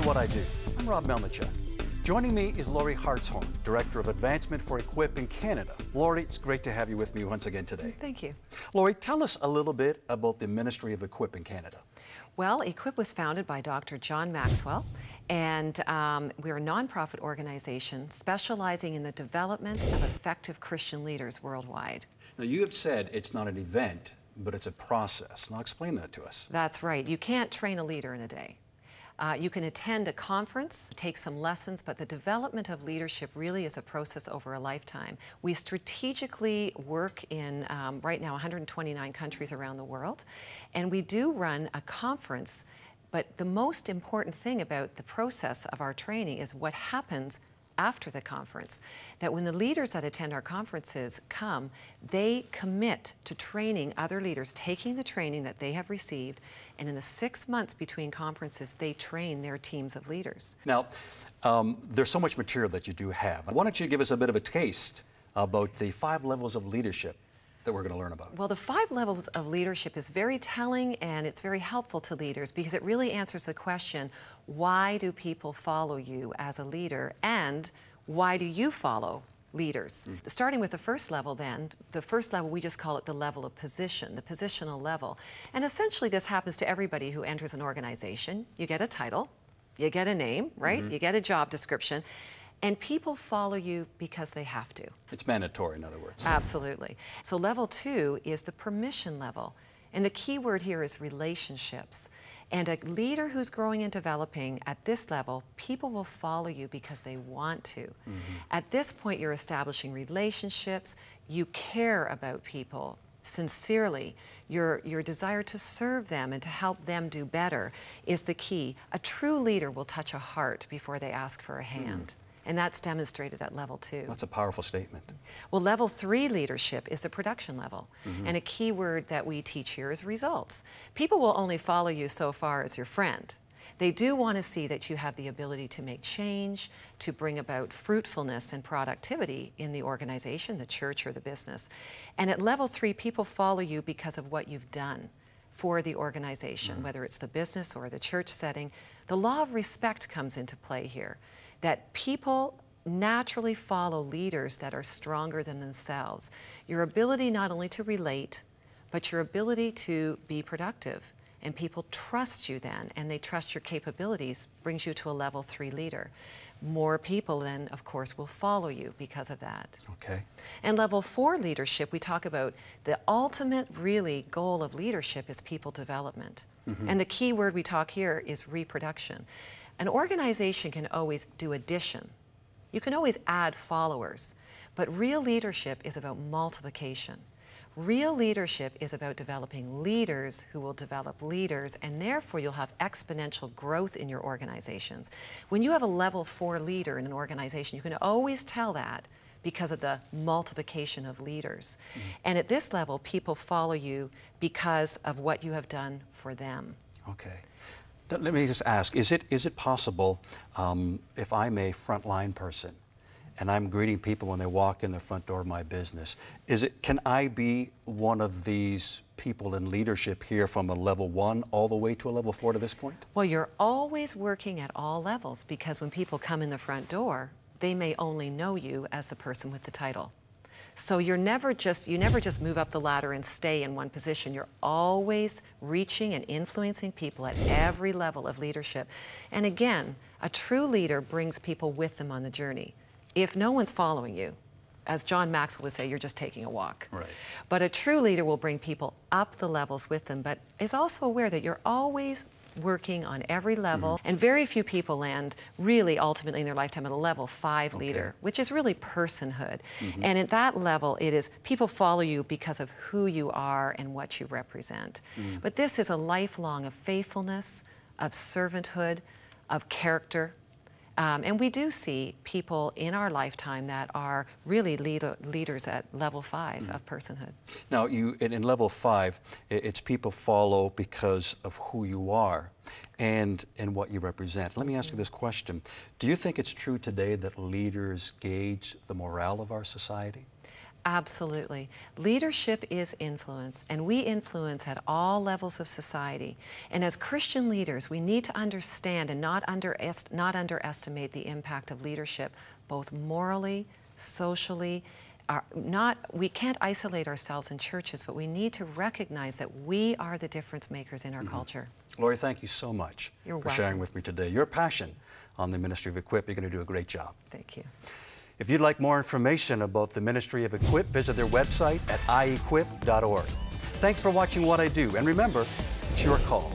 What I Do. I'm Rob Melnichuk. Joining me is Lorie Hartshorn, Director of Advancement for EQIP in Canada. Lorie, it's great to have you with me once again today. Thank you. Lorie, tell us a little bit about the Ministry of EQIP in Canada. Well, EQIP was founded by Dr. John Maxwell, and we're a nonprofit organization specializing in the development of effective Christian leaders worldwide. Now, you have said it's not an event, but it's a process. Now, explain that to us. That's right. You can't train a leader in a day. You can attend a conference, take some lessons, but the development of leadership really is a process over a lifetime. We strategically work in, right now, 129 countries around the world, and we do run a conference, but the most important thing about the process of our training is what happens after the conference, that when the leaders that attend our conferences come, they commit to training other leaders, taking the training that they have received, and in the 6 months between conferences, they train their teams of leaders. Now, there's so much material that you do have. Why don't you give us a bit of a taste about the 5 levels of leadership that we're going to learn about? Well, the 5 levels of leadership is very telling, and it's very helpful to leaders because it really answers the question, why do people follow you as a leader, and why do you follow leaders? Starting with the first level then, the first level, we just call it the level of position, the positional level. And essentially this happens to everybody who enters an organization. You get a title, you get a name, right? You get a job description. And people follow you because they have to. It's mandatory, in other words. Absolutely. So level 2 is the permission level. And the key word here is relationships. And a leader who's growing and developing at this level, people will follow you because they want to. At this point, you're establishing relationships. You care about people sincerely. Your desire to serve them and to help them do better is the key. A true leader will touch a heart before they ask for a hand. And that's demonstrated at level 2. That's a powerful statement. Well, level 3 leadership is the production level. And a key word that we teach here is results. People will only follow you so far as your friend. They do want to see that you have the ability to make change, to bring about fruitfulness and productivity in the organization, the church, or the business. And at level 3, people follow you because of what you've done for the organization, whether it's the business or the church setting. The law of respect comes into play here, that people naturally follow leaders that are stronger than themselves. Your ability not only to relate, but your ability to be productive. And people trust you then, and they trust your capabilities, brings you to a level 3 leader. More people then, of course, will follow you because of that. Okay. And level 4 leadership, we talk about the ultimate really goal of leadership is people development. And the key word we talk here is reproduction. An organization can always do addition. You can always add followers, but real leadership is about multiplication. Real leadership is about developing leaders who will develop leaders, and therefore you'll have exponential growth in your organizations. When you have a level 4 leader in an organization, you can always tell that because of the multiplication of leaders. And at this level, people follow you because of what you have done for them. Okay. Let me just ask, is it possible, if I'm a frontline person and I'm greeting people when they walk in the front door of my business, can I be one of these people in leadership here from a level 1 all the way to a level 4 to this point? Well, you're always working at all levels because when people come in the front door, they may only know you as the person with the title. So you never just move up the ladder and stay in one position. You're always reaching and influencing people at every level of leadership. And again, a true leader brings people with them on the journey. If no one's following you, as John Maxwell would say, you're just taking a walk. Right. But a true leader will bring people up the levels with them, but is also aware that you're always working on every level, and very few people land really ultimately in their lifetime at a level 5 leader, which is really personhood. And at that level, it is people follow you because of who you are and what you represent. But this is a lifelong of faithfulness, of servanthood, of character. And we do see people in our lifetime that are really leaders at level 5 of personhood. Now, in level 5, it's people follow because of who you are and what you represent. Let me ask you this question. Do you think it's true today that leaders gauge the morale of our society? Absolutely. Leadership is influence, and we influence at all levels of society. And as Christian leaders, we need to understand and not underestimate the impact of leadership, both morally, socially. We can't isolate ourselves in churches, but we need to recognize that we are the difference makers in our culture. Lorie, thank you so much for sharing with me today. Your passion on the ministry of Equip, you're going to do a great job. Thank you. If you'd like more information about the ministry of Equip, visit their website at iequip.org. Thanks for watching What I Do, and remember, it's your call.